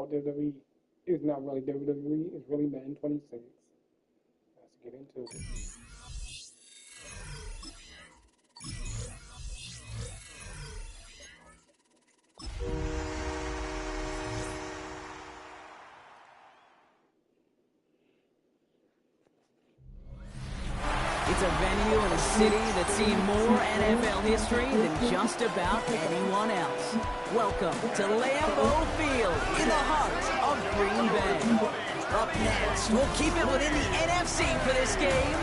about WWE is not really WWE, it's really Madden 26. Let's get into it. It's a venue in a city that's seen more NFL history than just about anyone else. Welcome to Lambeau Field in the heart of Green Bay. Up next, we'll keep it within the NFC for this game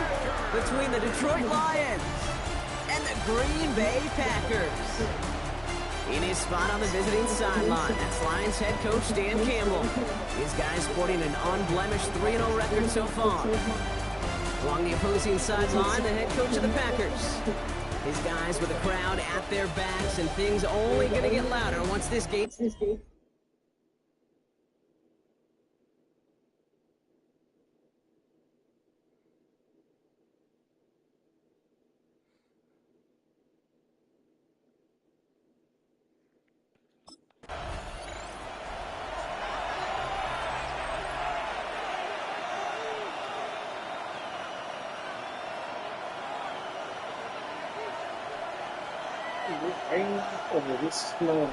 between the Detroit Lions and the Green Bay Packers. In his spot on the visiting sideline, that's Lions head coach Dan Campbell. His guys sporting an unblemished 3-0 record so far. Along the opposing sideline, the head coach of the Packers. His guys with the crowd at their backs, and things only going to get louder once this game. Rain over this snow.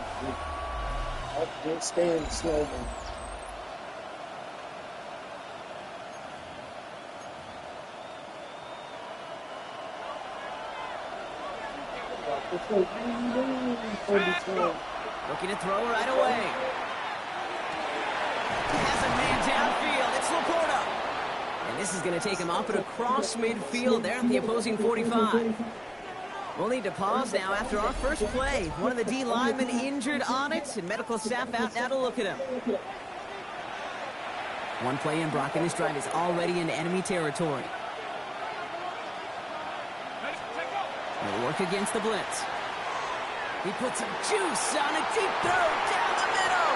I can't stand snow. Looking to throw right away. Has a man downfield. It's Laporta. And this is going to take him up and across midfield there at the opposing 45. We'll need to pause now after our first play. One of the D linemen injured on it, and medical staff out now to look at him. One play in, Brock, and this drive is already in enemy territory. He'll work against the blitz. He puts some juice on a deep throw down the middle.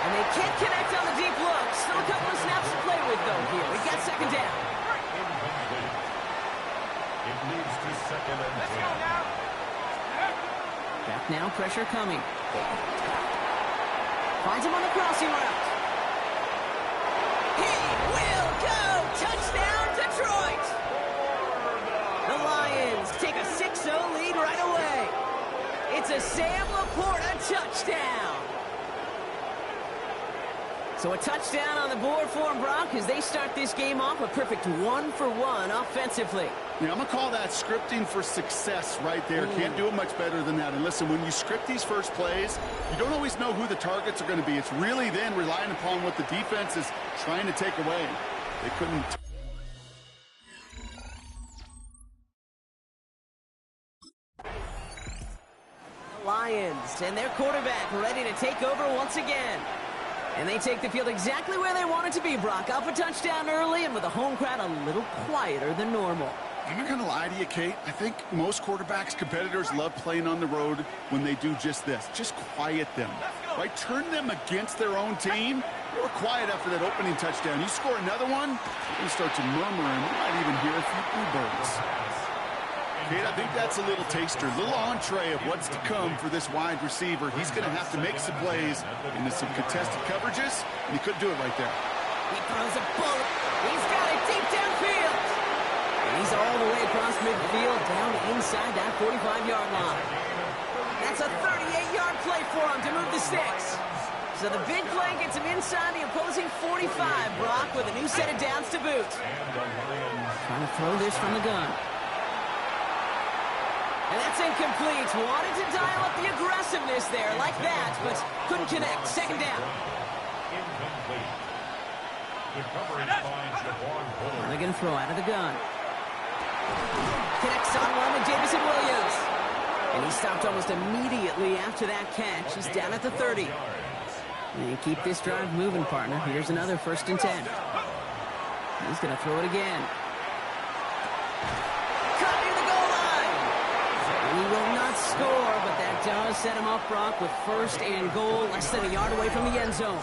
And they can't connect on the deep look. Still a couple of snaps to play with, though, here. We got second down. It leads to second and 10. Back now, pressure coming. Finds him on the crossing route. He will go! Touchdown, Detroit! The Lions take a 6-0 lead right away. It's a Sam Laporta touchdown. So a touchdown on the board for him, Brock, as they start this game off a perfect 1-for-1 offensively. Yeah, I'm going to call that scripting for success right there. Can't do it much better than that. And listen, when you script these first plays, you don't always know who the targets are going to be. It's really then relying upon what the defense is trying to take away. They couldn't. Lions and their quarterback ready to take over once again. And they take the field exactly where they want it to be, Brock. Up a touchdown early and with a home crowd a little quieter than normal. I'm not going to lie to you, Kate. I think most quarterbacks, competitors love playing on the road when they do just this. Just quiet them, right? Turn them against their own team. They were quiet after that opening touchdown. You score another one, you start to murmur, and you might even hear a few bluebirds. Kate, I think that's a little taster, a little entree of what's to come for this wide receiver. He's going to have to make some plays into some contested coverages, and he couldn't do it right there. He throws a bullet. He's got it deep downfield. And he's all the way across midfield, down inside that 45-yard line. That's a 38-yard play for him to move the sticks. So the big play gets him inside the opposing 45, Brock, with a new set of downs to boot. Trying to throw this from the gun. And that's incomplete. Wanted to dial up the aggressiveness there like that, but couldn't connect. Second down. They're going to throw out of the gun. Connects on one with Davison Williams. And he stopped almost immediately after that catch. He's down at the 30. And keep this drive moving, partner. Here's another 1st and 10. He's going to throw it again. He will not score, but that does set him up, Brock, with 1st and goal, less than a yard away from the end zone.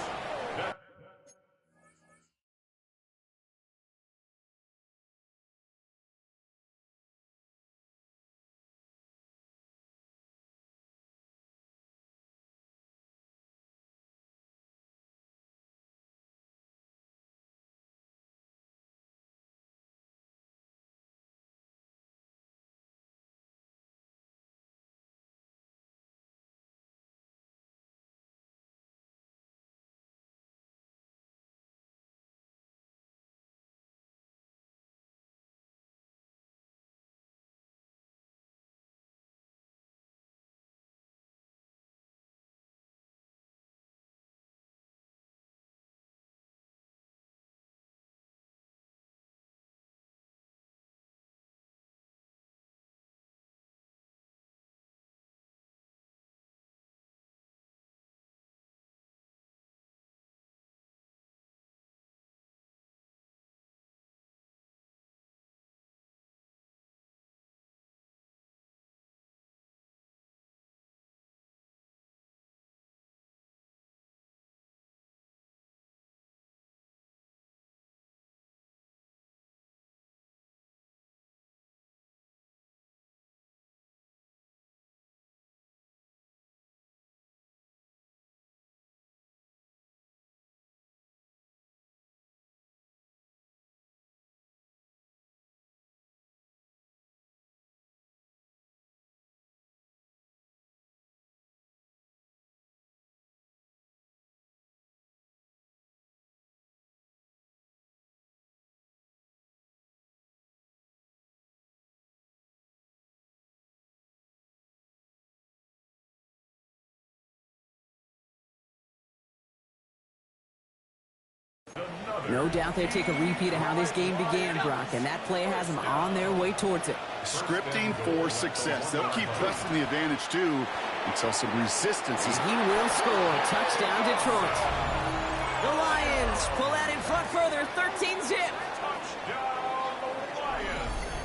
No doubt they take a repeat of how this game began, Brock, and that play has them on their way towards it. Scripting for success. They'll keep pressing the advantage, too, until some resistance is... He will score. Touchdown, Detroit. The Lions pull that in front further, 13-zip.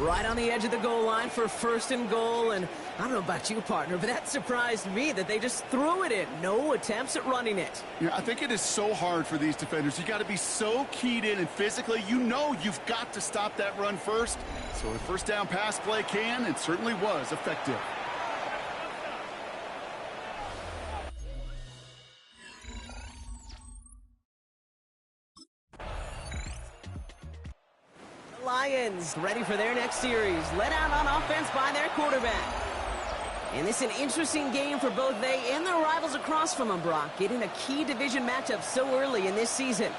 Right on the edge of the goal line for first and goal, and I don't know about you, partner, but that surprised me that they just threw it in. No attempts at running it. Yeah, I think it is so hard for these defenders. You got to be so keyed in and physically, you know you've got to stop that run first. So a first down pass play can and certainly was effective. Lions ready for their next series, led out on offense by their quarterback. And this is an interesting game for both they and their rivals across from them, Brock, getting a key division matchup so early in this season.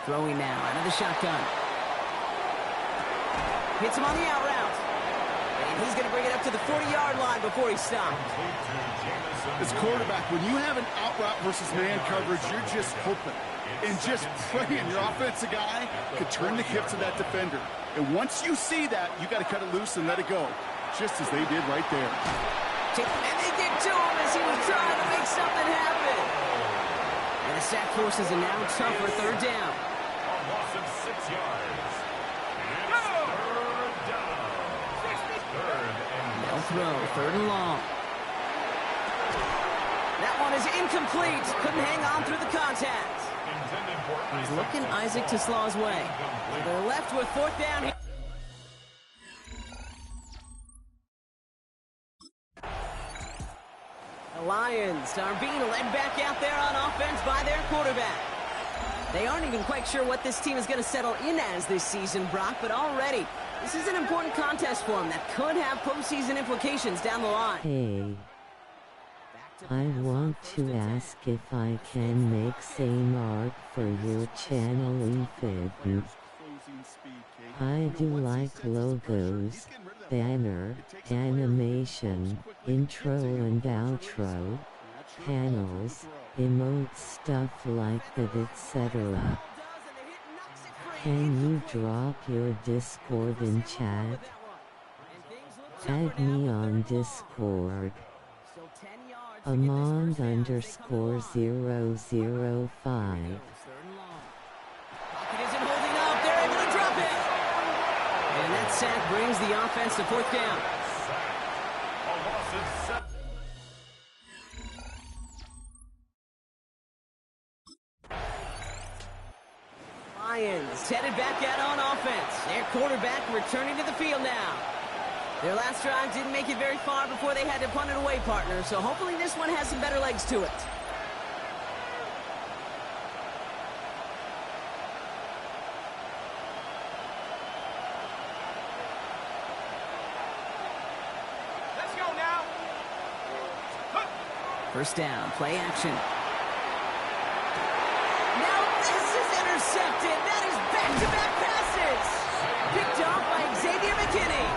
Throwing now out of the shotgun. Hits him on the out route. And he's going to bring it up to the 40-yard line before he stopped. As quarterback, when you have an out route versus man coverage, you're just hoping and just praying your offensive guy could turn the hips of that defender. And once you see that, you got to cut it loose and let it go, just as they did right there. And they get to him as he was trying to make something happen. And the sack forces a now tougher third down. A loss of 6 yards. They'll throw, third and long. That one is incomplete. Couldn't hang on through the contact. He's looking Isaac to Slaw's way. They're left with fourth down here. The Lions are being led back out there on offense by their quarterback. They aren't even quite sure what this team is going to settle in as this season, Brock, but already this is an important contest for them that could have postseason implications down the line. Hey, I want to ask if I can make same art for your channel if I do like logos, banner, animation, intro and outro, panels, emotes, stuff like that, etc. Can you drop your Discord in chat? Add me on Discord. Amond_005. And that sack brings the offense to fourth down. Lions headed back out on offense. Their quarterback returning to the field now. Their last drive didn't make it very far before they had to punt it away, partner, so hopefully this one has some better legs to it. Let's go now. First down, play action. Now this is intercepted. That is back-to-back passes. Picked off by Xavier McKinney.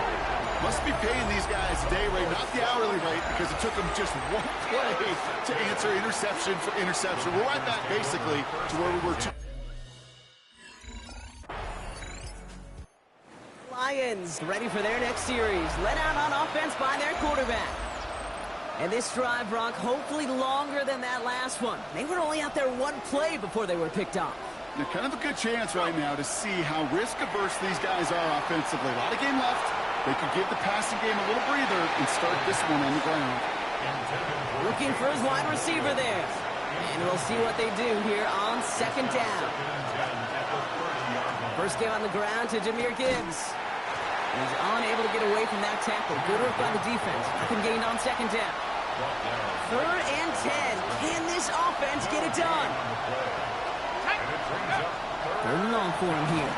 Must be paying these guys a day rate, not the hourly rate, because it took them just one play to answer interception for interception. We're right back basically to where we were. Lions ready for their next series. Led out on offense by their quarterback. And this drive, Brock, hopefully longer than that last one. They were only out there one play before they were picked off. Now, kind of a good chance right now to see how risk-averse these guys are offensively. A lot of game left. They could give the passing game a little breather and start this one on the ground. Looking for his wide receiver there. And we'll see what they do here on second down. First down on the ground to Jahmyr Gibbs. He's unable to get away from that tackle. Good work by the defense. Nothing gained on second down. Third and 10. Can this offense get it done? Third and long for him here.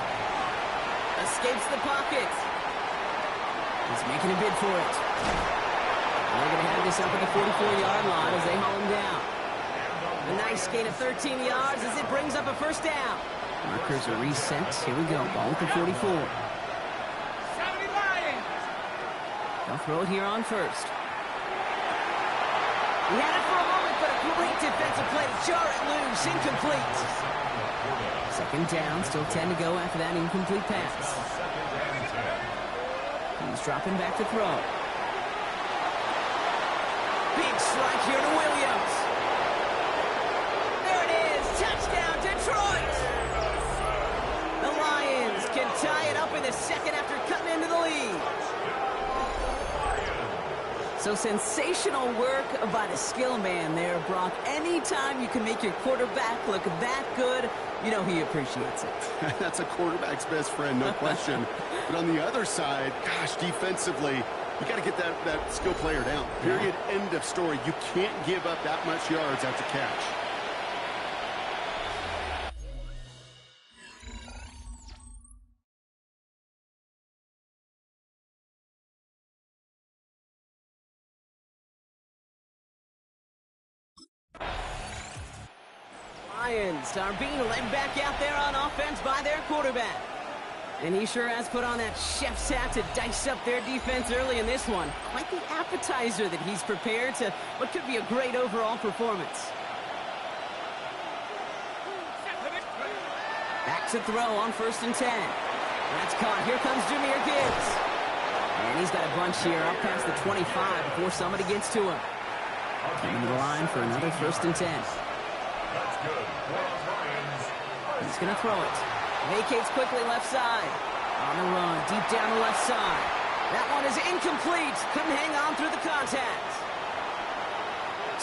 Escapes the pocket. He's making a bid for it. They're going to have this up at the 44-yard line as they haul him down. A nice gain of 13 yards as it brings up a first down. Markers are reset. Here we go. Ball at the 44. They'll throw it here on first. He had it for a moment but a great defensive play to jar it loose. Incomplete. Second down, still 10 to go after that incomplete pass. He's dropping back to throw. Big strike here to Williams. There it is. Touchdown, Detroit. The Lions can tie it up in the second after cutting into the lead. So sensational work by the skill man there, Brock. Anytime you can make your quarterback look that good, you know he appreciates it. That's a quarterback's best friend, no question. But on the other side, gosh, defensively, you got to get that skill player down. Period, end of story. You can't give up that much yards after catch. Lions are being led back out there on offense by their quarterback. And he sure has put on that chef's hat to dice up their defense early in this one. Quite the appetizer that he's prepared to what could be a great overall performance. Back to throw on 1st and 10. That's caught. Here comes Jahmyr Gibbs. And he's got a bunch here up past the 25 before somebody gets to him. Coming to the line for another 1st and 10. That's good. He's going to throw it. Vacates quickly left side. On the run, deep down the left side. That one is incomplete. Couldn't hang on through the contact.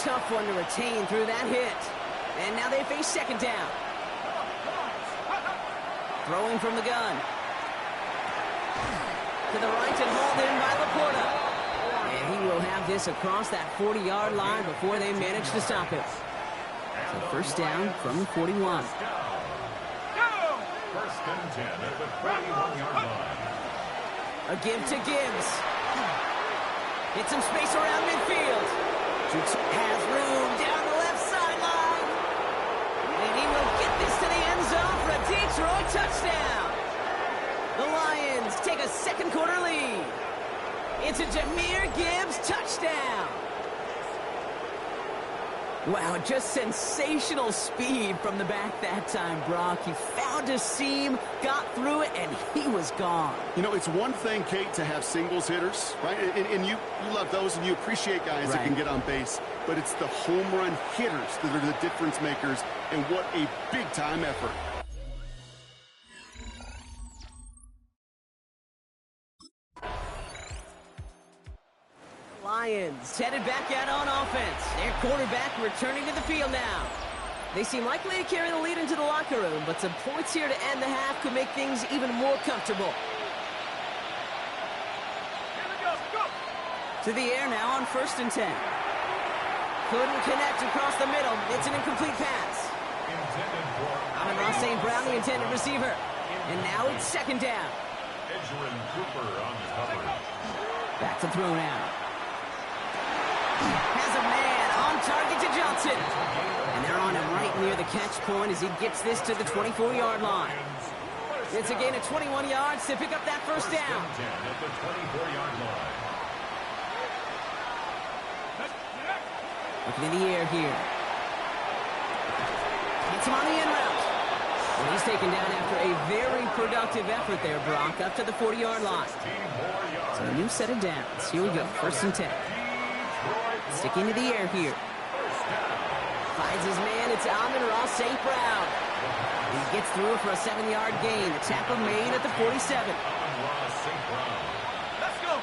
Tough one to retain through that hit. And now they face 2nd down. Throwing from the gun. To the right and hauled in by Laporta. And he will have this across that 40-yard line before they manage to stop him. So 1st down from the 41. 1st and 10 at the 41-yard line. A give to Gibbs. Hit some space around midfield. Has room down the left sideline. And he will get this to the end zone for a Detroit touchdown. The Lions take a 2nd quarter lead. It's a Jahmyr Gibbs touchdown. Wow, just sensational speed from the back that time, Brock. He found a seam, got through it, and he was gone. You know, it's one thing, Kate, to have singles hitters, right? And you love those, and you appreciate guys that can get on base. But it's the home run hitters that are the difference makers, and what a big-time effort. Lions headed back out on offense. Their quarterback returning to the field now. They seem likely to carry the lead into the locker room, but some points here to end the half could make things even more comfortable. To the air now on 1st and 10. Couldn't connect across the middle. It's an incomplete pass. Amon-Ra St. Brown, the intended receiver. And now it's 2nd down. Cooper on the cover. Back to throw now. Has a man on target to Johnson. And they're on him right near the catch point as he gets this to the 24-yard line. It's a gain of 21 yards to pick up that 1st down. At the 24-yard line. Looking in the air here. Hits him on the end route. And he's taken down after a very productive effort there, Brock, up to the 40-yard line. So a new set of downs. Here we go, 1st and 10. Sticking to the air here. Finds his man, it's Amon-Ra St. Brown. He gets through for a 7-yard gain. The tackle made at the 47. Let's go.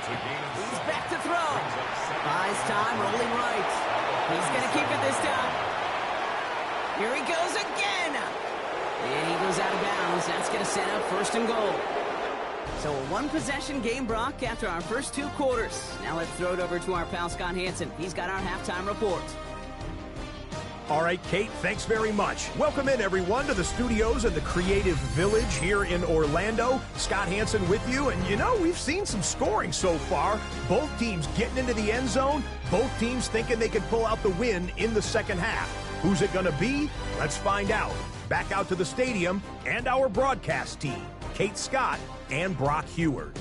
He's back to throw. Buys time, rolling right. He's going to keep it this time. Here he goes again. And he goes out of bounds. That's going to set up 1st and goal. So a 1-possession game, Brock, after our first 2 quarters. Now let's throw it over to our pal Scott Hansen. He's got our halftime report. All right, Kate, thanks very much. Welcome in, everyone, to the studios in the Creative Village here in Orlando. Scott Hansen with you, and you know, we've seen some scoring so far. Both teams getting into the end zone, both teams thinking they could pull out the win in the second half. Who's it going to be? Let's find out. Back out to the stadium and our broadcast team, Kate Scott and Brock Heward.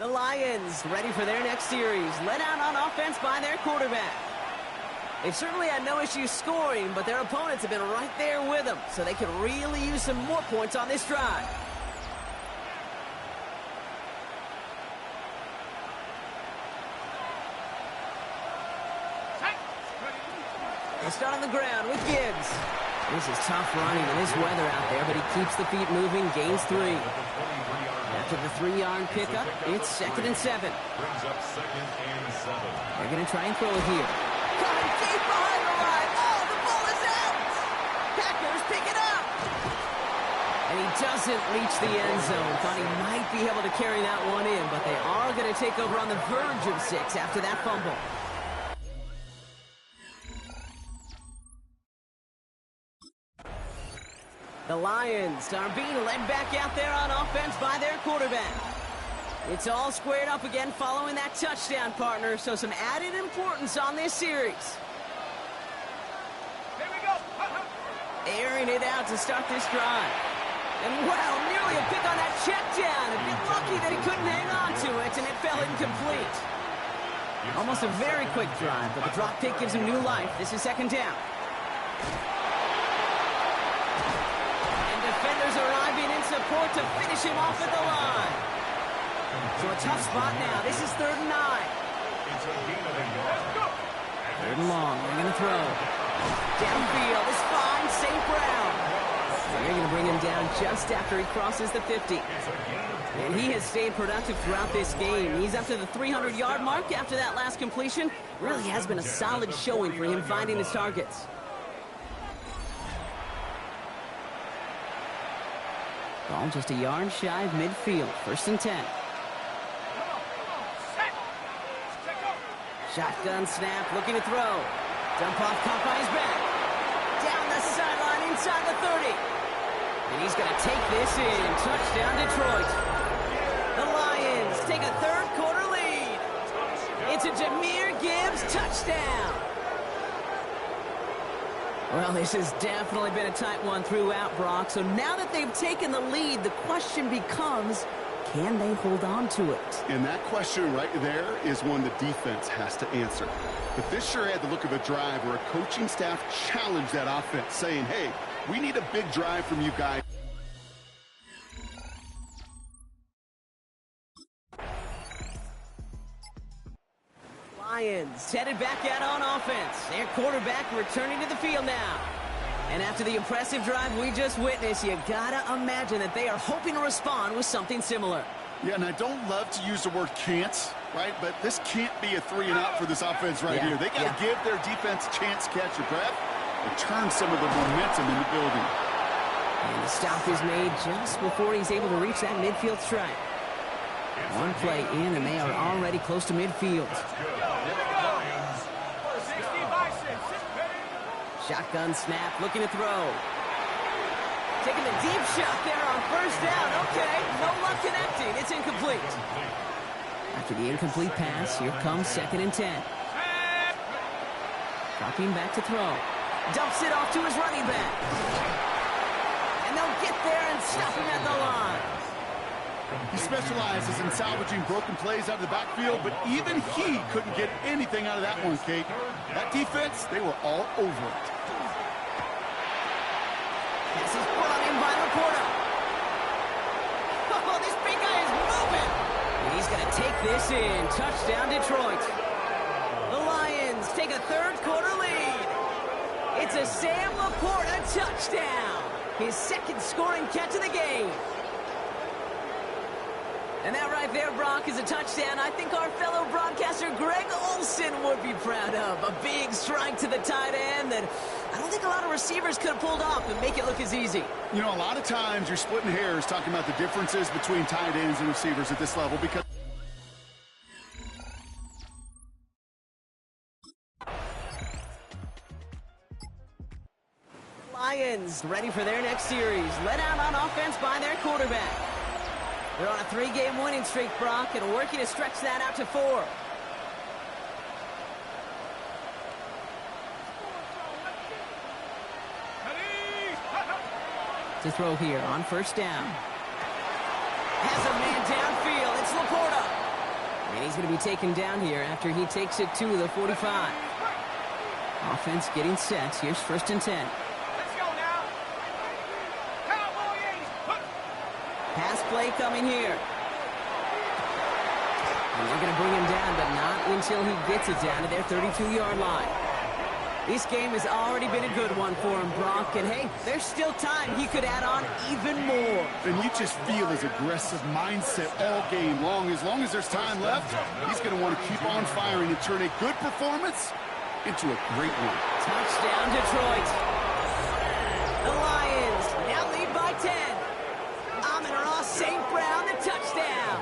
The Lions ready for their next series. Led out on offense by their quarterback. They've certainly had no issues scoring, but their opponents have been right there with them, so they could really use some more points on this drive. They start on the ground with Gibbs. This is tough running in this weather out there, but he keeps the feet moving, gains 3. After the 3-yard pickup, it's 2nd and 7. Brings up 2nd and 7. They're going to try and throw it here. Coming deep behind the line. Oh, the ball is out. Packers pick it up. And he doesn't reach the end zone. Thought he might be able to carry that one in, but they are going to take over on the verge of 6 after that fumble. The Lions are being led back out there on offense by their quarterback. It's all squared up again following that touchdown, partner, so some added importance on this series. Here we go. Airing it out to start this drive. And wow, nearly a pick on that check down. A bit lucky that he couldn't hang on to it, and it fell incomplete. Almost a very quick drive, but the drop kick gives him new life. This is 2nd down. Defenders arriving in support to finish him off at the line. So a tough spot now. This is 3rd and 9. It's a gain of a yard. 3rd and long. They're going to throw. Downfield is fine. St. Brown. They're going to bring him down just after he crosses the 50. And he has stayed productive throughout this game. He's up to the 300-yard mark after that last completion. Really has been a solid showing for him finding his targets. Ball just a yard shy of midfield. 1st and 10. Shotgun snap, looking to throw. Dump off, caught by his back. Down the sideline, inside the 30. And he's going to take this in. Touchdown, Detroit. The Lions take a 3rd quarter lead. It's a Jahmyr Gibbs touchdown. Well, this has definitely been a tight one throughout, Brock. So now that they've taken the lead, the question becomes, can they hold on to it? And that question right there is one the defense has to answer. But this sure had the look of a drive where a coaching staff challenged that offense, saying, hey, we need a big drive from you guys. Lions headed back out on offense. Their quarterback returning to the field now. And after the impressive drive we just witnessed, you gotta imagine that they are hoping to respond with something similar. Yeah, and I don't love to use the word can't, right? But this can't be a 3-and-out for this offense right here. They got to give their defense a chance to catch their breath and turn some of the momentum in the building. And the stop is made just before he's able to reach that midfield strike. One play in, and they are already close to midfield. Shotgun snap, looking to throw. Taking the deep shot there on 1st down. Okay, no luck connecting. It's incomplete. After the incomplete pass, here comes 2nd and 10. Dropping back to throw. Dumps it off to his running back. And they'll get there and stop him at the line. He specializes in salvaging broken plays out of the backfield, but even he couldn't get anything out of that one, Kate. That defense, they were all over it. This is brought in by Laporta. Oh, this big guy is moving. And he's going to take this in. Touchdown, Detroit. The Lions take a 3rd quarter lead. It's a Sam Laporta touchdown. His 2nd scoring catch of the game. And that right there, Brock, is a touchdown I think our fellow broadcaster Greg Olsen would be proud of. A big strike to the tight end that I don't think a lot of receivers could have pulled off and make it look as easy. You know, a lot of times you're splitting hairs talking about the differences between tight ends and receivers at this level because Lions ready for their next series. Led out on offense by their quarterback. They're on a 3-game winning streak, Brock, and working to stretch that out to 4. To throw here on 1st down. Has a man downfield. It's Laporta. And he's going to be taken down here after he takes it to the 45. Offense getting set. Here's 1st and 10. Let's go now. Cowboys. Pass play coming here. And they're going to bring him down, but not until he gets it down to their 32-yard line. This game has already been a good one for him, Brock. And, hey, there's still time. He could add on even more. And you just feel his aggressive mindset all game long. As long as there's time left, he's going to want to keep on firing and turn a good performance into a great one. Touchdown, Detroit. The Lions now lead by 10. Amon-Ra St. Brown, the touchdown.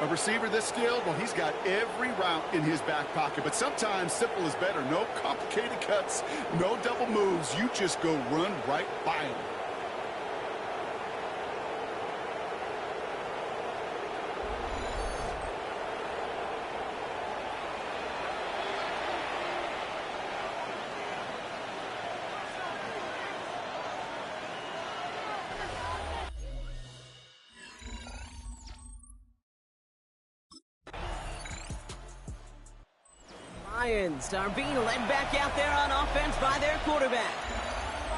A receiver this skilled, well, he's got every route in his back pocket. But sometimes simple is better. No complicated cuts, no double moves. You just go run right by him. Lions are being led back out there on offense by their quarterback.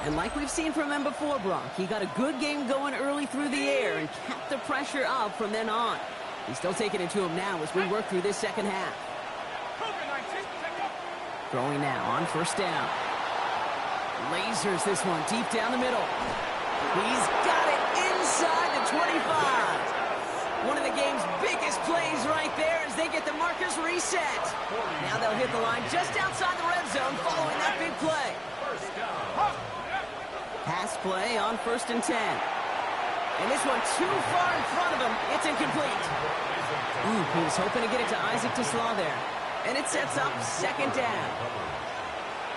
And like we've seen from him before, Brock, he got a good game going early through the air and kept the pressure up from then on. He's still taking it to him now as we work through this second half. Throwing now on 1st down. Lasers this one deep down the middle. He's got it inside the 25. One of the game's biggest plays right there as they get the markers reset. Now they'll hit the line just outside the red zone following that big play. Pass play on 1st and 10. And this one too far in front of him. It's incomplete. He was hoping to get it to Isaac Toslaw there. And it sets up 2nd down.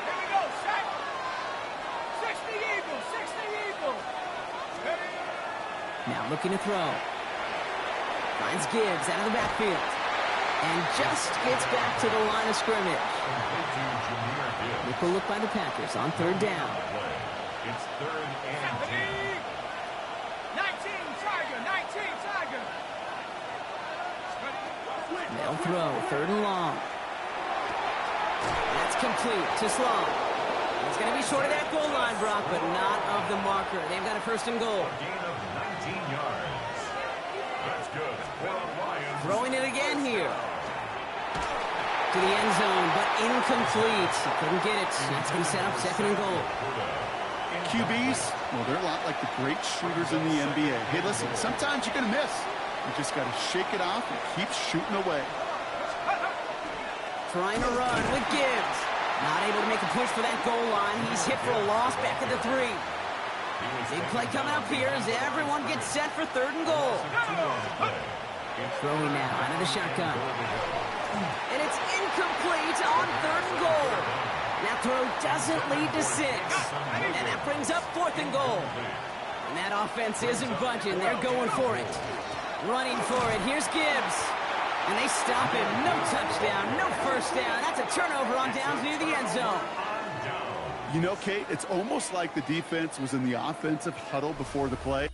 Here we go, set. 60 Eagles, 60 Eagles. Now looking to throw. Finds Gibbs out of the backfield. And just gets back to the line of scrimmage. Nickel look by the Packers on 3rd down. It's 3rd and 10. 19 Tiger. They'll throw 3rd and long. That's complete to Sloan. It's going to be short of that goal line, Brock, but not of the marker. They've got a 1st and goal. Gain of 19 yards. That's good. Lions. Throwing it again here. To the end zone, but incomplete. Couldn't get it. That's going to set up 2nd and goal. QBs, well, they're a lot like the great shooters in the NBA. Hey, listen, sometimes you're going to miss. You just got to shake it off and keep shooting away. Trying to run with Gibbs. Not able to make a push for that goal line. He's hit for a loss back at the 3. Big play coming up here as everyone gets set for 3rd and goal. Throwing now out of the shotgun. And it's incomplete on 3rd and goal. That throw doesn't lead to 6. And that brings up 4th and goal. And that offense isn't budging. They're going for it. Running for it. Here's Gibbs. And they stop him. No touchdown, no 1st down. That's a turnover on downs near the end zone. You know, Kate, it's almost like the defense was in the offensive huddle before the play.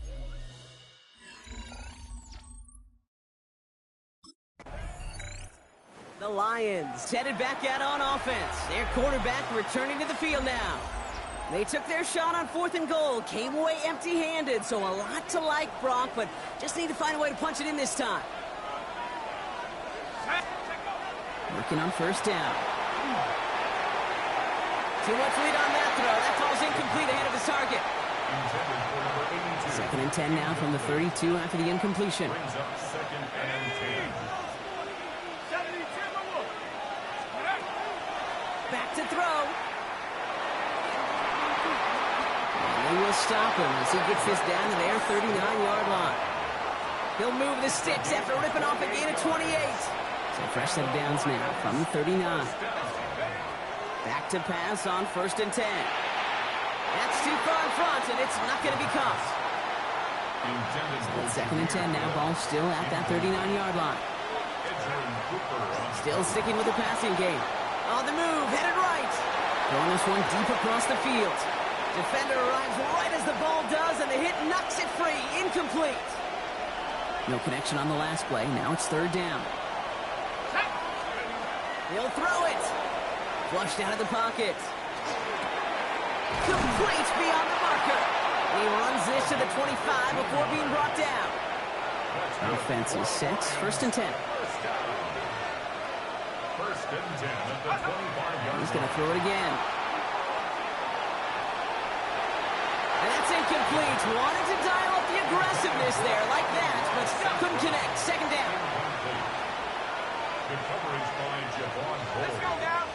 The Lions headed back out on offense. Their quarterback returning to the field now. They took their shot on 4th and goal. Came away empty-handed, so a lot to like, Brock, but just need to find a way to punch it in this time. Working on 1st down. Too much lead on that throw. That falls incomplete ahead of his target. 2nd and 10 now from the 32 after the incompletion. Brings up 2nd and 10. Back to throw. And they will stop him as he gets this down to their 39-yard line. He'll move the sticks after ripping off a gain of 28. So fresh set of downs now from the 39. Back to pass on 1st and 10. That's too far in front, and it's not going to be caught. 2nd and 10 now, ball still at that 39-yard line. Still sticking with the passing game. On the move, headed right. Throwing this one deep across the field. Defender arrives right as the ball does, and the hit knocks it free. Incomplete. No connection on the last play. Now it's third down. He'll throw it. Flushed out of the pocket. Complete beyond the marker. He runs this to the 25 before being brought down. Offense is set. First and 10. First and 10 at the 25-yard He's going to throw it again. And that's incomplete. Wanted to dial up the aggressiveness there like that, but still couldn't connect. Second down. Good coverage by Javon Cole. Let's go now.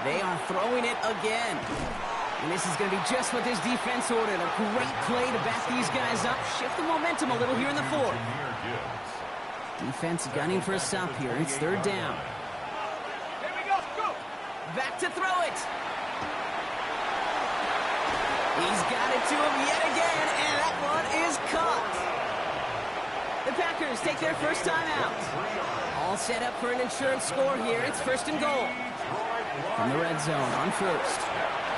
They are throwing it again. And this is going to be just what this defense ordered. A great play to back these guys up. Shift the momentum a little here in the fourth. Jahmyr Gibbs. Defense gunning for a stop here. It's third down. Here we go. Go. Back to throw it. He's got it to him yet again, and that one is caught. The Packers take their first time out. All set up for an insurance score here. It's first and goal. From the red zone on first.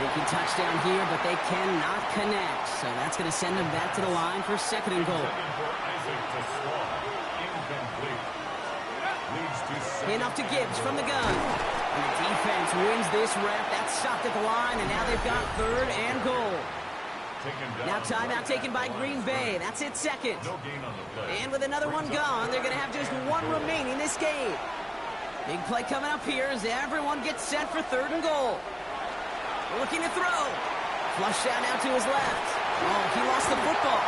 They can touchdown here, but they cannot connect. So that's going to send them back to the line for second and goal. Handoff to Gibbs from the gun. And the defense wins this rep. That's stopped at the line, and now they've got third and goal. Now timeout taken by Green Bay. That's it second. And with another one gone, they're going to have just one remaining this game. Big play coming up here as everyone gets set for third and goal. Looking to throw. Flushed out now to his left. Oh, he lost the football.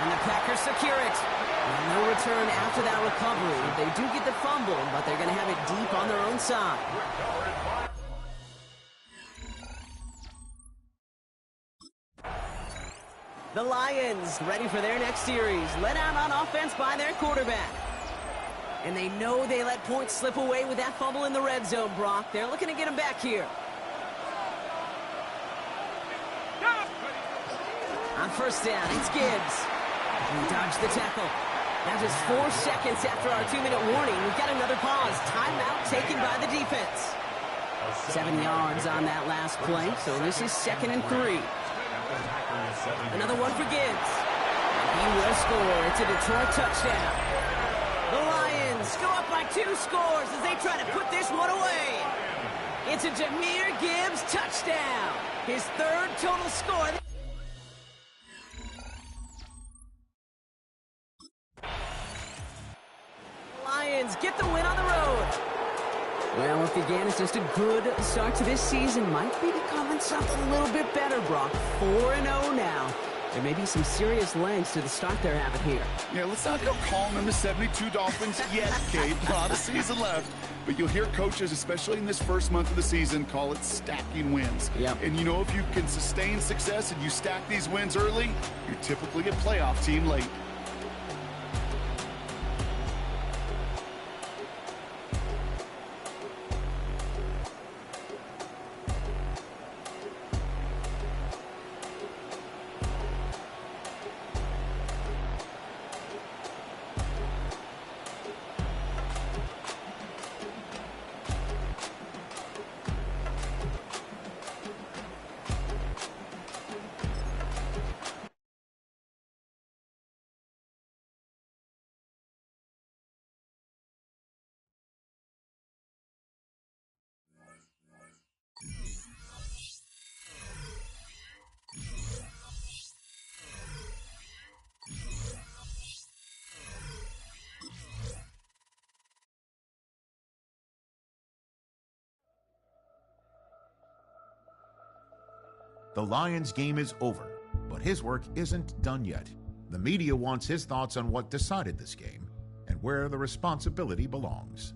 And the Packers secure it. And no return after that recovery. They do get the fumble, but they're going to have it deep on their own side. The Lions ready for their next series. Led out on offense by their quarterback. And they know they let points slip away with that fumble in the red zone, Brock. They're looking to get him back here. On first down, it's Gibbs. He dodged the tackle. Now just 4 seconds after our 2-minute warning, we've got another pause. Timeout taken by the defense. 7 yards on that last play, so this is second and 3. Another one for Gibbs. He will score. It's a Detroit touchdown. The Lions go up by 2 scores as they try to put this one away. It's a Jahmyr Gibbs touchdown. His third total score. Lions get the win on the road. Well, once again, it's just a good start to this season. Might be becoming something a little bit better, Brock. 4-0 now. There may be some serious lengths to the start they're having here. Yeah, let's not go calling them the 72 Dolphins yet, Kate. A lot of season left. But you'll hear coaches, especially in this first month of the season, call it stacking wins. Yep. And you know, if you can sustain success and you stack these wins early, you're typically a playoff team late. The Lions game is over, but his work isn't done yet. The media wants his thoughts on what decided this game and where the responsibility belongs.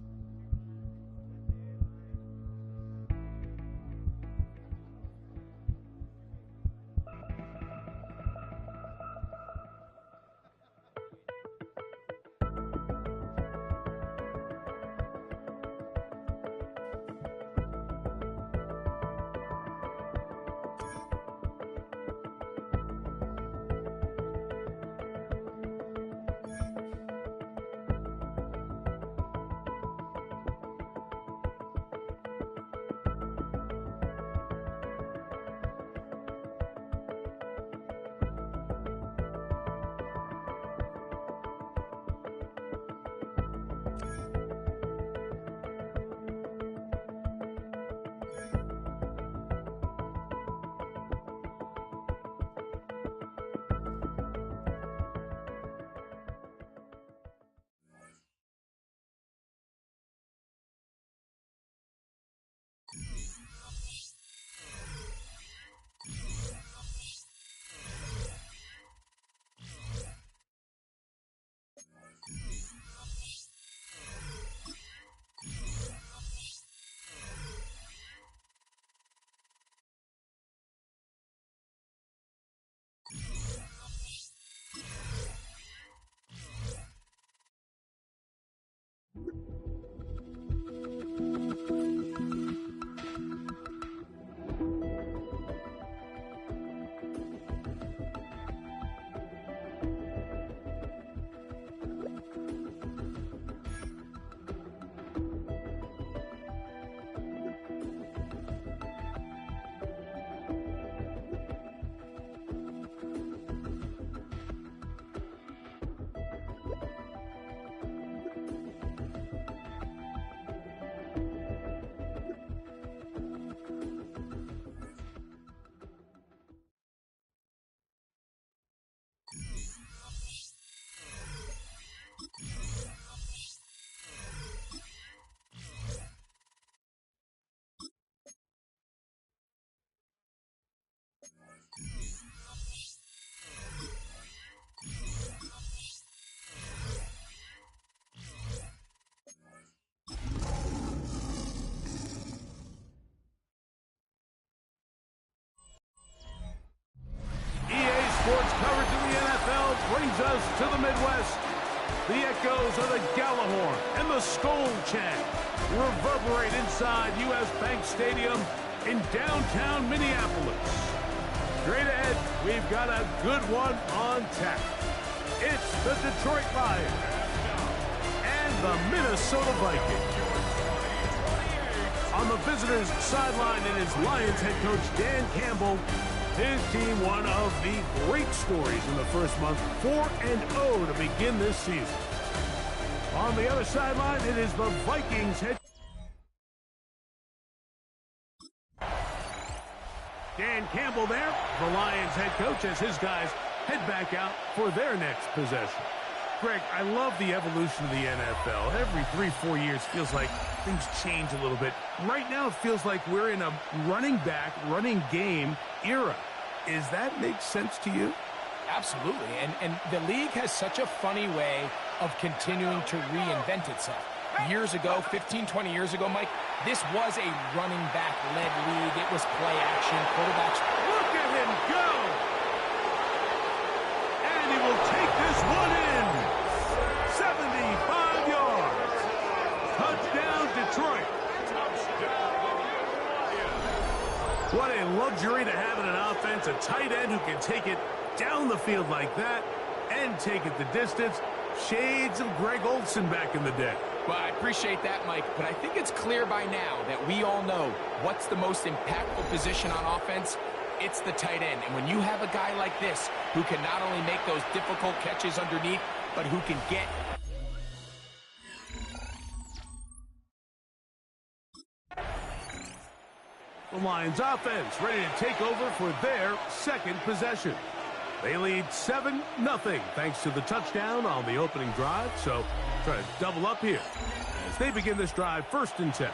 to the Midwest. The echoes of the Gallahorn and the Skol chant reverberate inside U.S. Bank Stadium in downtown Minneapolis. Straight ahead, we've got a good one on tap. It's the Detroit Lions and the Minnesota Vikings. On the visitors' sideline, it is Lions head coach Dan Campbell. His team, one of the great stories in the first month, 4-0 to begin this season. On the other sideline, it is the Vikings head. Dan Campbell there, the Lions head coach, as his guys head back out for their next possession. Greg, I love the evolution of the NFL. Every 3-4 years feels like things change a little bit. Right now, it feels like we're in a running back, running game era. Is that make sense to you? Absolutely. And the league has such a funny way of continuing to reinvent itself. Years ago, 15, 20 years ago, Mike, this was a running back-led league. It was play action, quarterbacks. Look at him go! And he will take this one in. 75 yards. Touchdown, Detroit. What a luxury to have in an offense, a tight end who can take it down the field like that and take it the distance. Shades of Greg Olsen back in the day. Well, I appreciate that, Mike, but I think it's clear by now that we all know what's the most impactful position on offense. It's the tight end. And when you have a guy like this who can not only make those difficult catches underneath, but who can get... The Lions offense ready to take over for their second possession. They lead 7-0 thanks to the touchdown on the opening drive. So try to double up here as they begin this drive 1st and 10.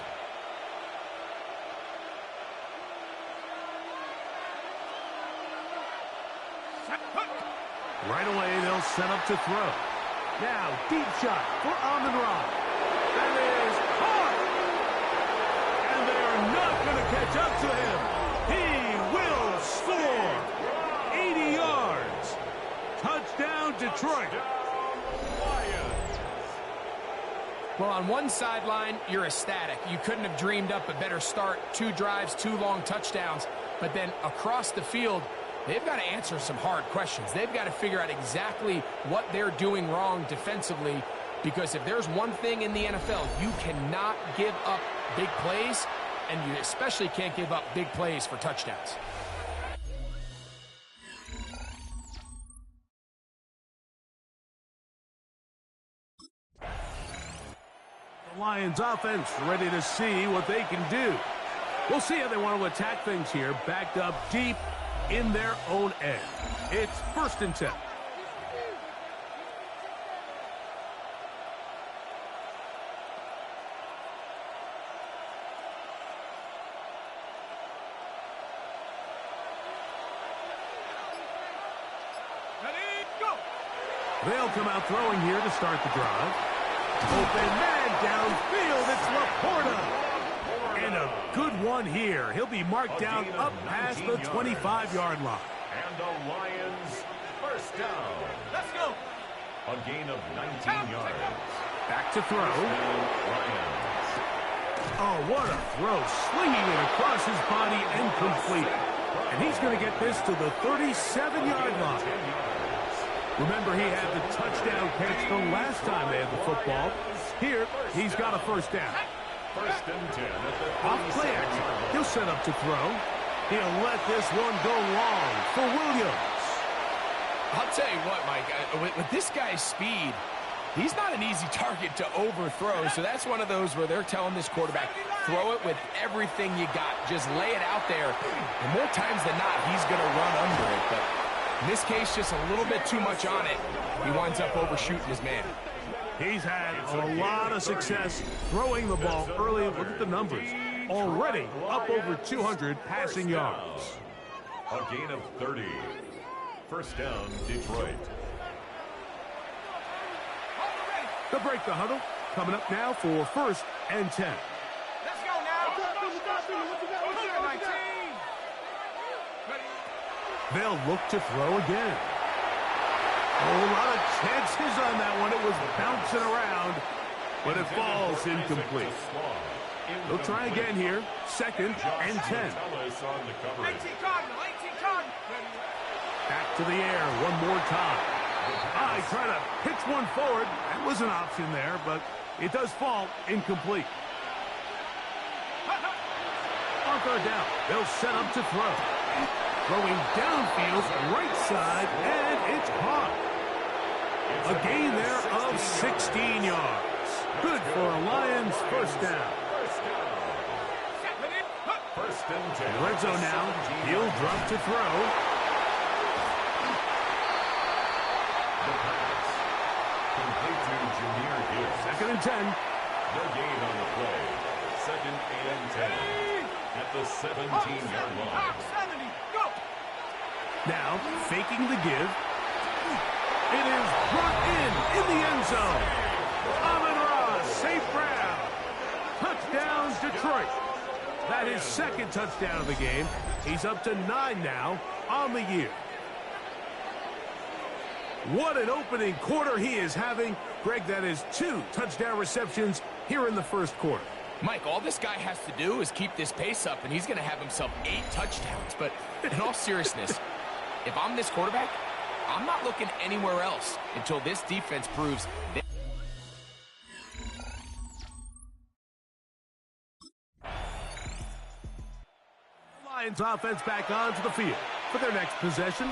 Right away, they'll set up to throw. Now, deep shot for Amon-Ra. That is caught. And they are not going to catch up to him. He will score. 80 yards. Touchdown, Detroit. Well, on one sideline, you're ecstatic. You couldn't have dreamed up a better start. 2 drives, 2 long touchdowns. But then across the field, they've got to answer some hard questions. They've got to figure out exactly what they're doing wrong defensively, because if there's one thing in the NFL, you cannot give up big plays, and you especially can't give up big plays for touchdowns. The Lions offense ready to see what they can do. We'll see how they want to attack things here, backed up deep in their own end. It's 1st and 10. Ready, go! They'll come out throwing here to start the drive. Open man downfield, it's Laporta. And a good one here. He'll be marked down up past the 25-yard line. And the Lions, 1st down. Let's go! A gain of 19 yards. Back to throw. Lions. Oh, what a throw. Slinging it across his body and complete. And he's going to get this to the 37-yard line. Remember, he had the touchdown catch the last time they had the football. Here, he's got a 1st down. 1st and 10 at the off play action. He'll set up to throw. He'll let this one go long for Williams. I'll tell you what, Mike, with this guy's speed, he's not an easy target to overthrow. So that's one of those where they're telling this quarterback, throw it with everything you got. Just lay it out there. And more times than not, he's going to run under it. But in this case, just a little bit too much on it. He winds up overshooting his man. He's had a lot of success throwing the ball early. Look at the numbers. Already up over 200 passing yards. A gain of 30. 1st down, Detroit. They'll break the huddle. Coming up now for 1st and 10. Let's go now! They'll look to throw again. Oh, a lot of chances on that one. It was bouncing around, but it falls incomplete. They'll try again here. 2nd and 10. 18 Cardinal, 18 Cardinal. Back to the air one more time. I try to pitch one forward. That was an option there, but it does fall incomplete. On 3rd down, they'll set up to throw. Throwing downfield, right side, and it's caught. A gain there of 16 yards. Good for a Lions first down. First and 10. Red zone now. He'll drop to throw. The pass. Complete to Jameer Gibbs. 2nd and 10. The gain on the play. 2nd and 10. At the 17-yard line. 70, go. Now, faking the give. It is brought in the end zone. Amon-Ra, St. Brown. Touchdown, Detroit. That is 2nd touchdown of the game. He's up to 9 now on the year. What an opening quarter he is having. Greg, that is 2 touchdown receptions here in the first quarter. Mike, all this guy has to do is keep this pace up, and he's going to have himself 8 touchdowns. But in all seriousness, if I'm this quarterback, I'm not looking anywhere else until this defense proves that. Lions offense back onto the field for their next possession.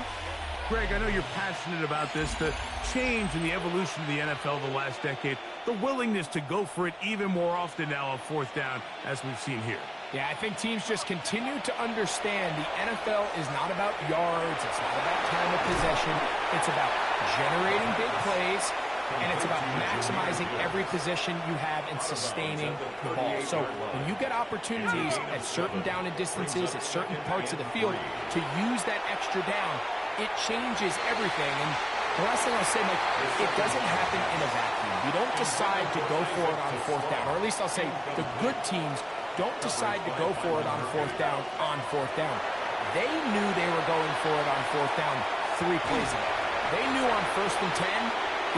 Greg, I know you're passionate about this, the change in the evolution of the NFL the last decade, the willingness to go for it even more often now on 4th down, as we've seen here. Yeah, I think teams just continue to understand the NFL is not about yards, it's not about time of possession, it's about generating big plays, and it's about maximizing every possession you have and sustaining the ball. So when you get opportunities at certain down and distances, at certain parts of the field, to use that extra down, it changes everything. And the last thing I'll say, Mike, it doesn't happen in a vacuum. You don't decide to go for it on 4th down, or at least I'll say the good teams don't decide to go for it on 4th down on 4th down. They knew they were going for it on 4th down 3 plays ago. They knew on 1st and 10,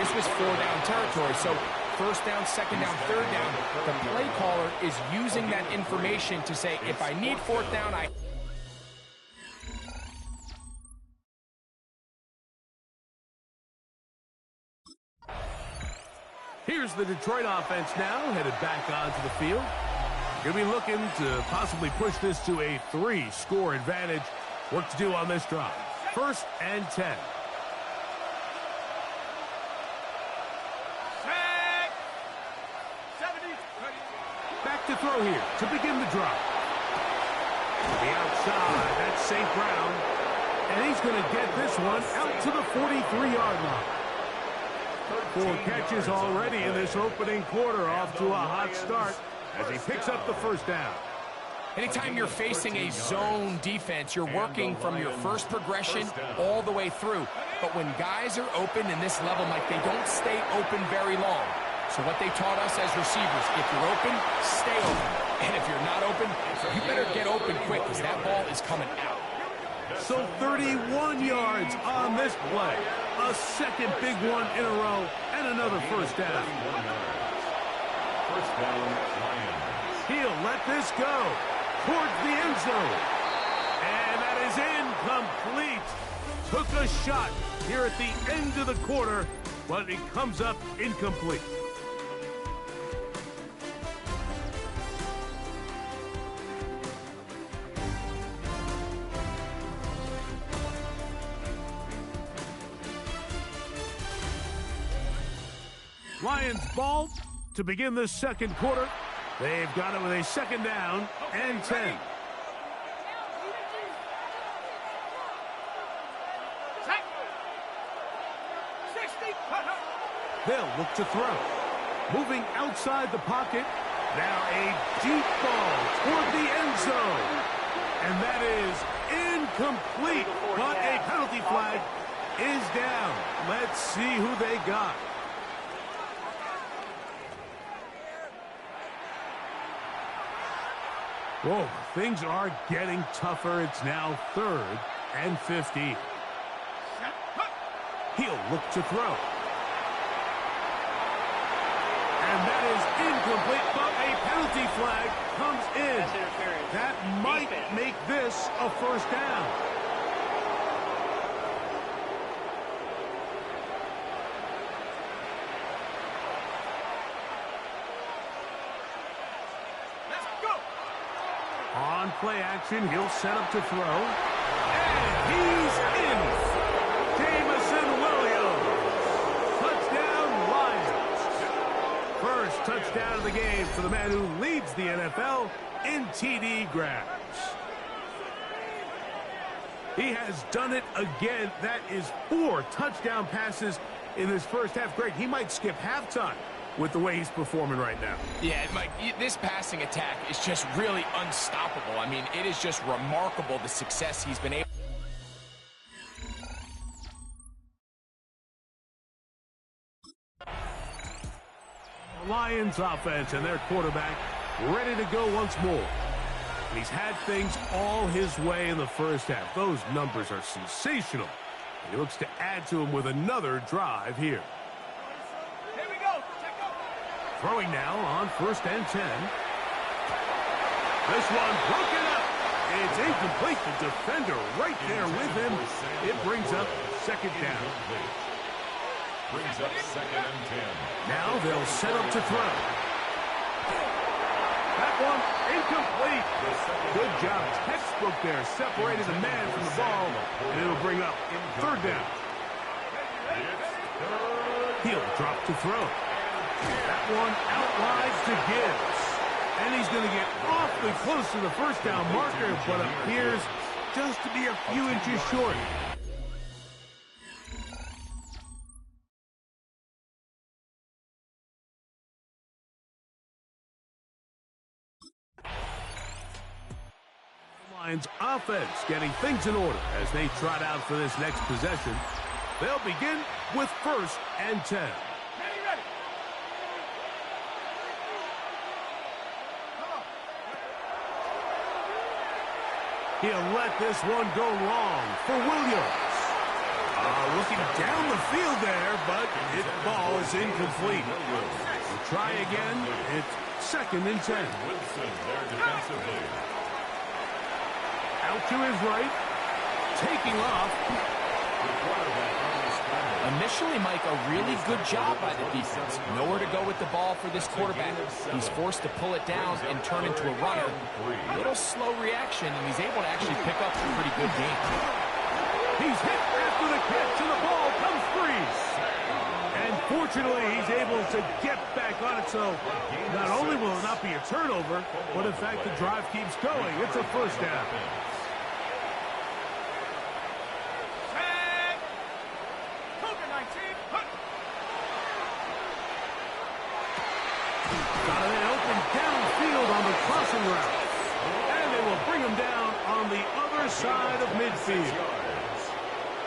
this was 4-down territory. So 1st down, 2nd down, 3rd down, the play caller is using that information to say, if I need 4th down, I... Here's the Detroit offense now, headed back onto the field. Going to be looking to possibly push this to a 3-score advantage. Work to do on this drive. 1st and 10. Back to throw here to begin the drive. The outside, that's St. Brown. And he's going to get this one out to the 43-yard line. 4 catches already in this opening quarter, off to a hot start as he picks up the 1st down. Anytime you're facing a zone defense, you're working from your first progression all the way through. But when guys are open in this level, Mike, they don't stay open very long. So what they taught us as receivers, if you're open, stay open. And if you're not open, you better get open quick because that ball is coming out. So 31 yards on this play. A 2nd big one in a row and another 1st down. 1st down, Lions. He'll let this go towards the end zone. And that is incomplete. Took a shot here at the end of the quarter, but it comes up incomplete. Lions ball to begin the 2nd quarter. They've got it with a 2nd down and 10. They'll look to throw. Moving outside the pocket. Now a deep ball toward the end zone. And that is incomplete. But a penalty flag is down. Let's see who they got. Whoa, things are getting tougher. It's now 3rd and 15. He'll look to throw. And that is incomplete, but a penalty flag comes in. That might make this a first down. Let's go. On play action, he'll set up to throw. And he's in. Jamison Williams. Touchdown, Lions. First touchdown of the game for the man who leads the NFL in TD grabs. He has done it again. That is 4 touchdown passes in this first half. Greg, he might skip halftime with the way he's performing right now. Yeah, Mike, this passing attack is just really unstoppable. I mean, it is just remarkable the success he's been able. Lions offense and their quarterback ready to go once more. He's had things all his way in the first half. Those numbers are sensational. He looks to add to them with another drive here. Here we go. Check up. Throwing now on 1st and 10. This one broken up. It's incomplete. The defender right there with him. It brings up 2nd down. Brings up 2nd and 10. Now they'll set up to throw. That one incomplete. Good job. Textbook there. Separated the man from the ball. And it'll bring up 3rd down. He'll drop to throw. That one out wide to Gibbs. And he's going to get awfully close to the first down marker, but appears just to be a few inches short. Lions offense getting things in order as they trot out for this next possession. They'll begin with 1st and 10. Ready. Come on. He'll let this one go long for Williams. Looking down the field there, but his ball is incomplete. We'll try again. It's 2nd and 10. Wilson there defensively. Out to his right. Taking off. Initially, Mike, a really good job by the defense. Nowhere to go with the ball for this quarterback. He's forced to pull it down and turn into a runner. A little slow reaction, and he's able to actually pick up a pretty good game. He's hit after the catch, and the ball comes free. And fortunately, he's able to get back on it, so not only will it not be a turnover, but in fact, the drive keeps going. It's a first down. Got an open downfield on the crossing route. And they will bring him down on the other side of midfield.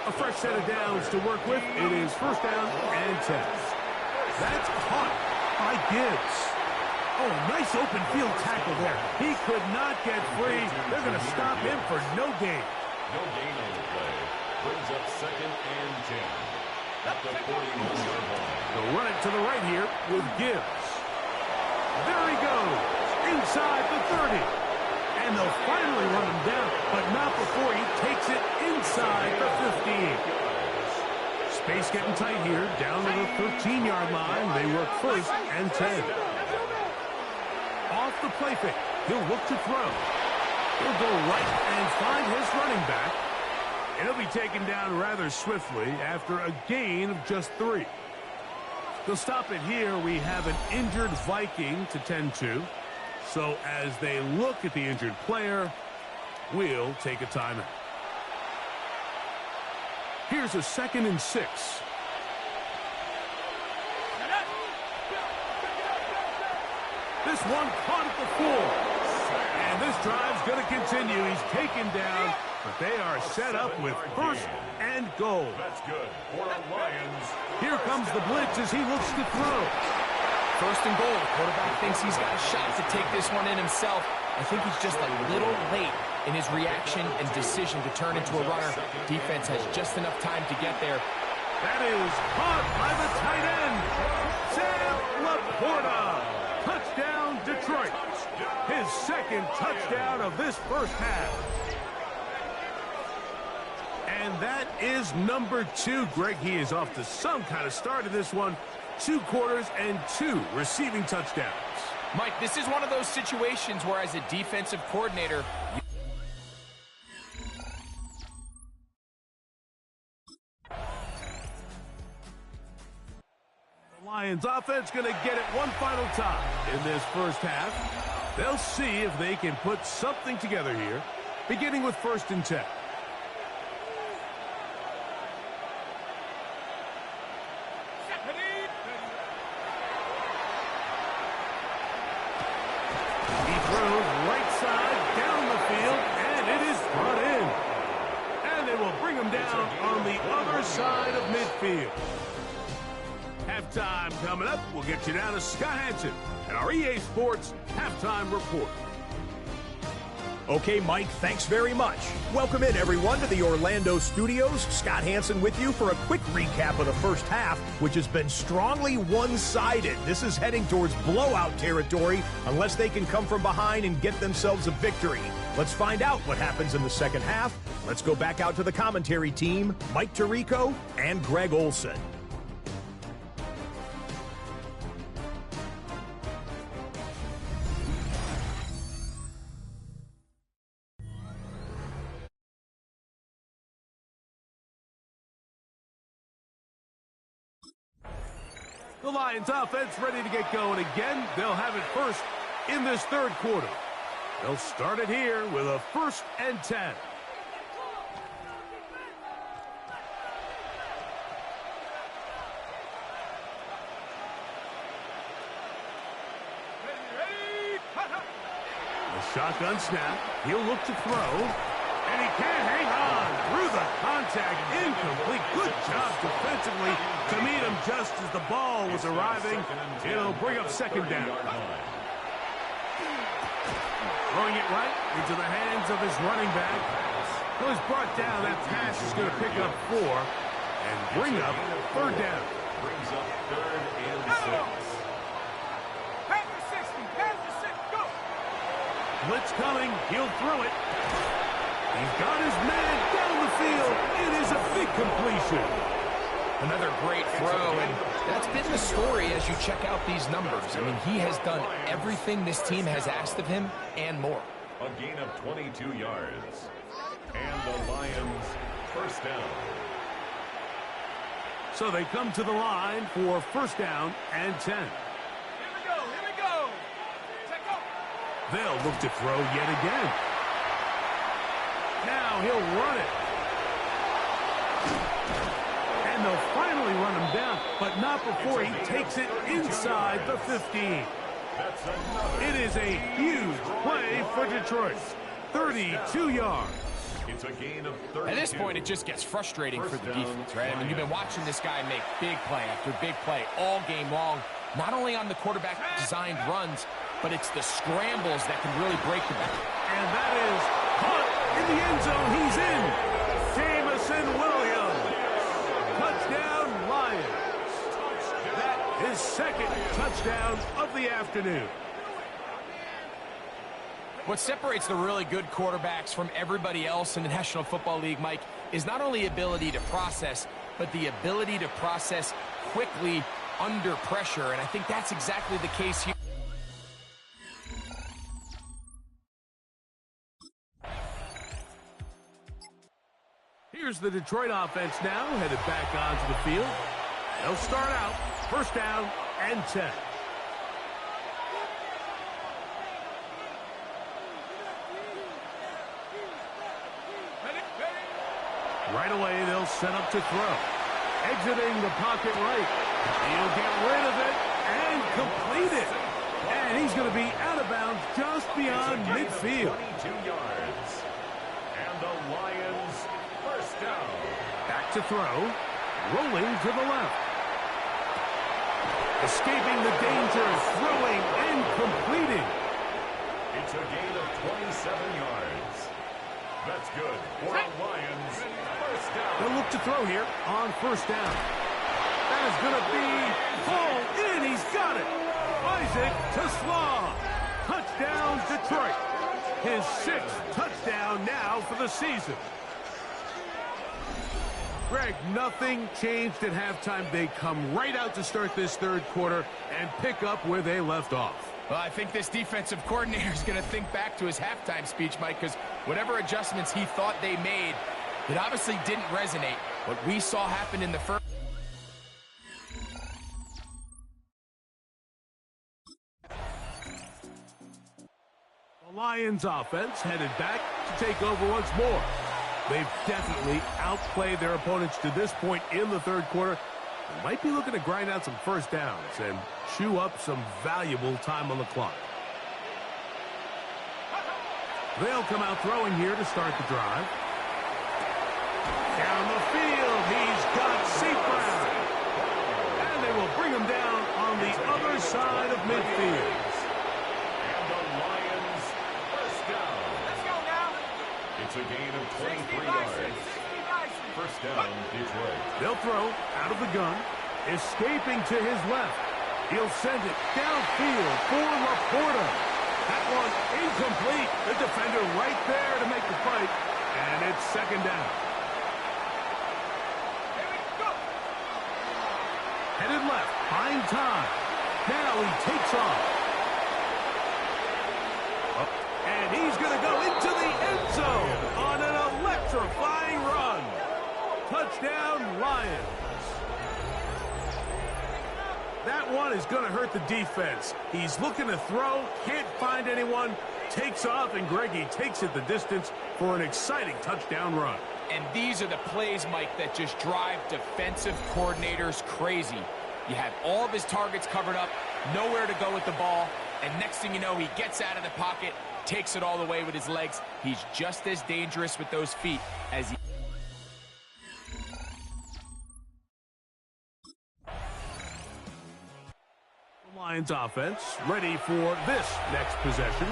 A fresh set of downs to work with. It is 1st down and 10. That's caught by Gibbs. Oh, nice open field tackle there. He could not get free. They're going to stop him for no gain. No gain on the play. Brings up 2nd and 10. At the 41-yard line. They'll run it to the right here with Gibbs. There he goes. Inside the 30. And they'll finally run him down, but not before he takes it inside the 15. Space getting tight here. Down to the 13-yard line. They work 1st and 10. Off the play fake. He'll look to throw. He'll go right and find his running back. And he'll be taken down rather swiftly after a gain of just 3. They'll stop it here. We have an injured Viking to tend to. So as they look at the injured player, we'll take a timeout. Here's a 2nd and 6. This one caught at the 4. And this drive's going to continue. He's taken down, but they are set up with 1st and goal. That's good for the Lions. Here comes the blitz as he looks to throw. 1st and goal. The quarterback thinks he's got a shot to take this one in himself. I think he's just a little late in his reaction and decision to turn into a runner. Defense has just enough time to get there. That is caught by the tight end, Sam Laporta. Touchdown, Detroit. His second touchdown of this first half. And that is number 2. Greg, he is off to some kind of start in this one. 2 quarters and 2 receiving touchdowns. Mike, this is one of those situations where as a defensive coordinator, the Lions offense going to get it one final time in this first half. They'll see if they can put something together here, beginning with 1st and 10. Side of midfield. Halftime coming up. We'll get you down to Scott Hanson and our EA Sports Halftime Report. Okay, Mike, thanks very much. Welcome in, everyone, to the Orlando studios. Scott Hanson with you for a quick recap of the first half, which has been strongly one-sided. This is heading towards blowout territory unless they can come from behind and get themselves a victory. Let's find out what happens in the second half. Let's go back out to the commentary team, Mike Tirico and Greg Olson. The Lions offense ready to get going again. They'll have it first in this third quarter. They'll start it here with a 1st and 10. Shotgun snap. He'll look to throw. And he can't hang on. Through the contact. Incomplete. Good job defensively to meet him just as the ball was arriving. It'll bring up 2nd down. Throwing it right into the hands of his running back. So he's brought down. That pass is going to pick up 4 and bring up 3rd down. Brings up 3rd and 6. Blitz coming. He'll throw it. He's got his man down the field. It is a big completion. Another great throw, and that's been the story as you check out these numbers. I mean, he has done everything this team has asked of him and more. A gain of 22 yards. And the Lions 1st down. So they come to the line for 1st down and 10. They'll look to throw yet again. Now he'll run it. And they'll finally run him down, but not before he takes it inside the 15. It is a huge play for Detroit. 32 yards. It's a gain of 32. At this point, it just gets frustrating for the defense, right? I mean, you've been watching this guy make big play after big play all game long, not only on the quarterback-designed runs, but it's the scrambles that can really break the back. And that is caught in the end zone. He's in. Jamison Williams. Touchdown, Lions. That is 2nd touchdown of the afternoon. What separates the really good quarterbacks from everybody else in the National Football League, Mike, is not only ability to process, but the ability to process quickly under pressure. And I think that's exactly the case here. Here's the Detroit offense now, headed back onto the field. They'll start out 1st down and 10. Right away, they'll set up to throw. Exiting the pocket right. He'll get rid of it and complete it. And he's going to be out of bounds just beyond midfield. 22 yards. And the Lions 1st down. Back to throw. Rolling to the left. Escaping the danger. Throwing and completing. It's a gain of 27 yards. That's good for the Lions. First down. They'll look to throw here on first down. That is going to be full in. He's got it. Isaac to Slaw. Touchdown, Detroit. His 6th touchdown now for the season. Greg, nothing changed at halftime. They come right out to start this third quarter and pick up where they left off. Well, I think this defensive coordinator is going to think back to his halftime speech, Mike, because whatever adjustments he thought they made, it obviously didn't resonate. What we saw happen in the first... The Lions offense headed back to take over once more. They've definitely outplayed their opponents to this point in the third quarter. They might be looking to grind out some first downs and chew up some valuable time on the clock. They'll come out throwing here to start the drive. Down the field, he's got St. Brown. And they will bring him down on the other side of midfield. And the Lions first down. Let's go now. It's a gain of 23 yards. First down, Detroit. They'll throw out of the gun, escaping to his left. He'll send it downfield for Laporta. That one incomplete. The defender right there to make the fight, and it's second down. Here we go. Headed left, buying time. Now he takes off. And he's going to go into the end zone on an electrifying run. Touchdown, Lions. That one is going to hurt the defense. He's looking to throw, can't find anyone, takes off, and Greggy takes it the distance for an exciting touchdown run. And these are the plays, Mike, that just drive defensive coordinators crazy. You have all of his targets covered up, nowhere to go with the ball, and next thing you know, he gets out of the pocket, takes it all the way with his legs. He's just as dangerous with those feet as he... Lions offense ready for this next possession.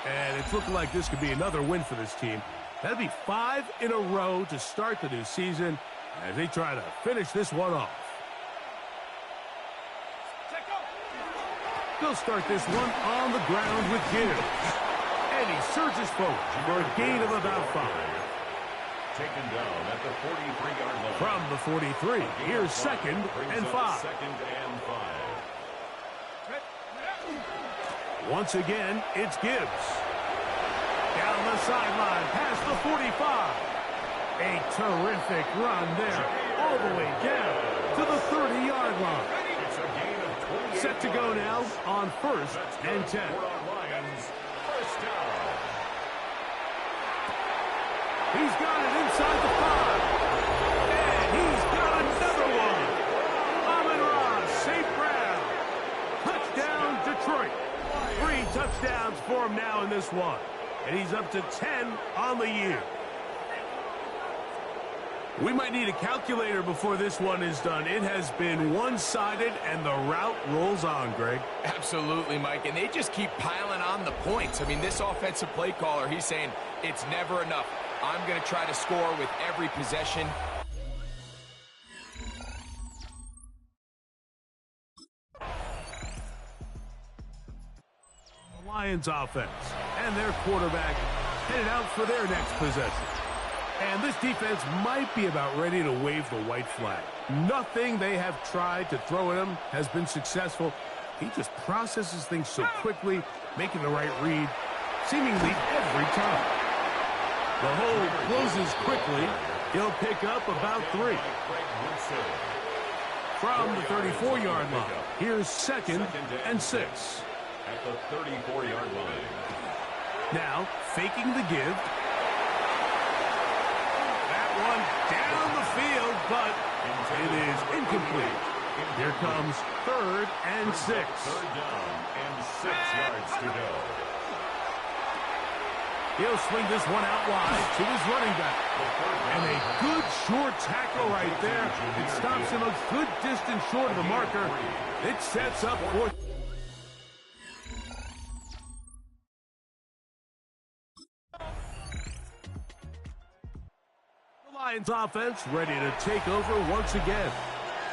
And it's looking like this could be another win for this team. That'd be 5 in a row to start the new season as they try to finish this one off. They'll start this one on the ground with Gibbs. And he surges forward for a gain of about 5. Taken down at the 43-yard line. From the 43, here's second and 5. Second and 5. Once again, it's Gibbs. Down the sideline, past the 45. A terrific run there, all the way down to the 30-yard line. It's a gain of 28. Set to go now on first and 10. For the Lions, first down. He's got it inside the 5. And he's got another one. Amon-Ra St. Brown. Touchdown, Detroit. 3 touchdowns for him now in this one. And he's up to 10 on the year. We might need a calculator before this one is done. It has been one-sided, and the route rolls on, Greg. Absolutely, Mike, and they just keep piling on the points. I mean, this offensive play caller, he's saying it's never enough. I'm going to try to score with every possession. The Lions offense and their quarterback headed out for their next possession. And this defense might be about ready to wave the white flag. Nothing they have tried to throw at him has been successful. He just processes things so quickly, making the right read, seemingly every time. The hole closes quickly. He'll pick up about 3. From the 34-yard line, here's second and 6. At the 34-yard line. Now, faking the give. One down the field, but it is incomplete. Here comes third and 6. Third down and 6 yards to go. He'll swing this one out wide to his running back. And a good short tackle right there. It stops him a good distance short of the marker. It sets up for... Lions offense ready to take over once again.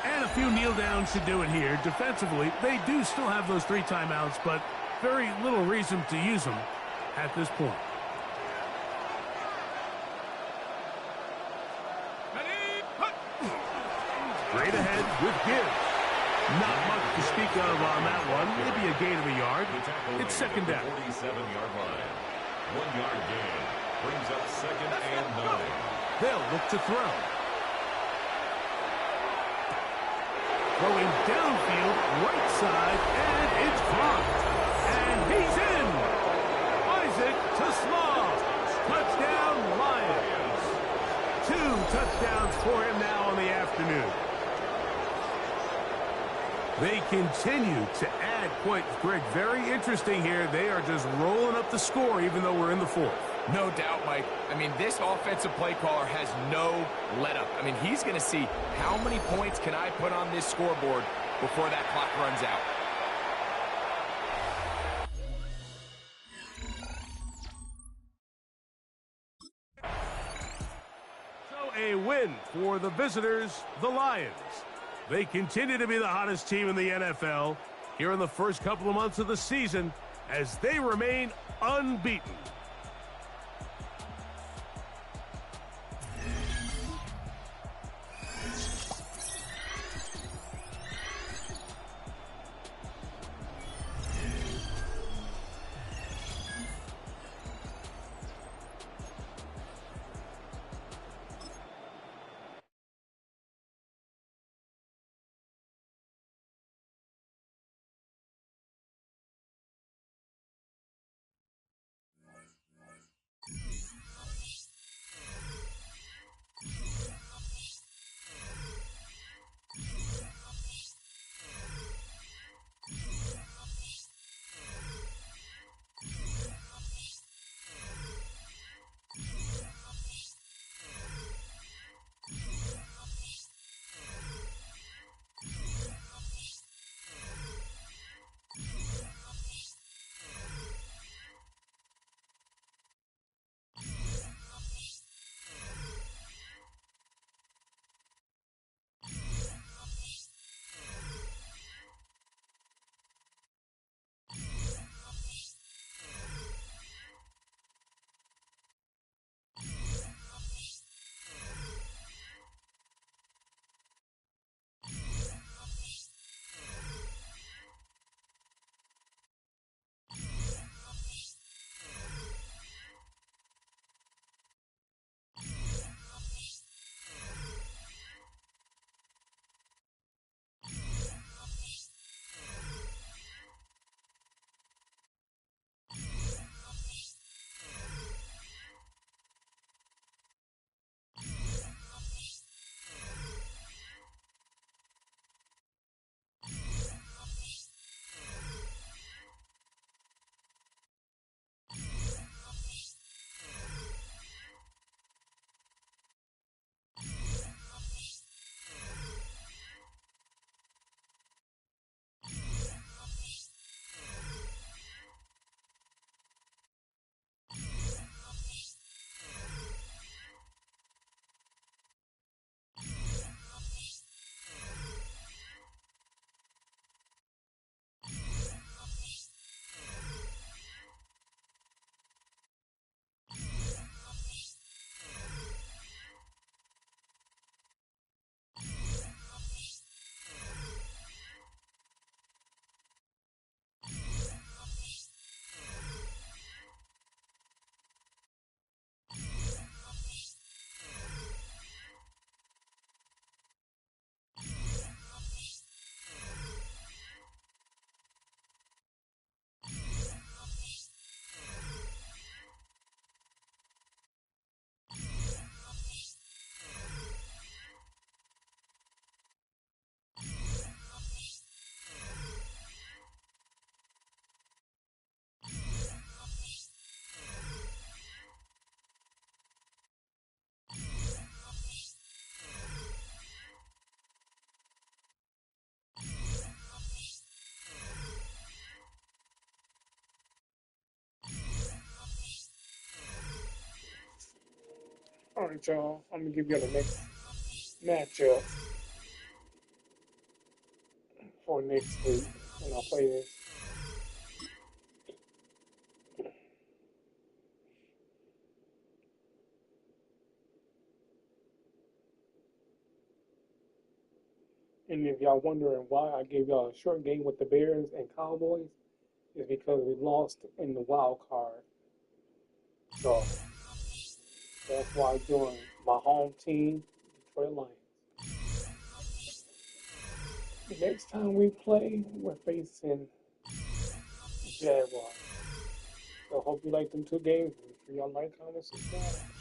And a few kneel downs should do it here. Defensively, they do still have those 3 timeouts, but very little reason to use them at this point. Straight ahead with Gibbs. Not much to speak of on that one. Maybe a gain of a yard. It's second down. 47-yard line. 1-yard gain. Brings up second and 9. They'll look to throw. Throwing downfield, right side, and it's caught. And he's in. Isaac to Slaw. Touchdown, Lions. 2 touchdowns for him now on the afternoon. They continue to add points. Greg, very interesting here. They are just rolling up the score even though we're in the 4th. No doubt, Mike. I mean, this offensive play caller has no let-up. I mean, he's going to see how many points can I put on this scoreboard before that clock runs out. So a win for the visitors, the Lions. They continue to be the hottest team in the NFL here in the first couple of months of the season as they remain unbeaten. Alright, y'all. I'm gonna give you the next matchup for next week when I play this. And if y'all wondering why I gave y'all a short game with the Bears and Cowboys, is because we lost in the wild card. So that's why I'm doing my home team, Detroit Lions. The next time we play, we're facing Jaguars. So hope you like them two games. Make sure y'all like, comment, subscribe.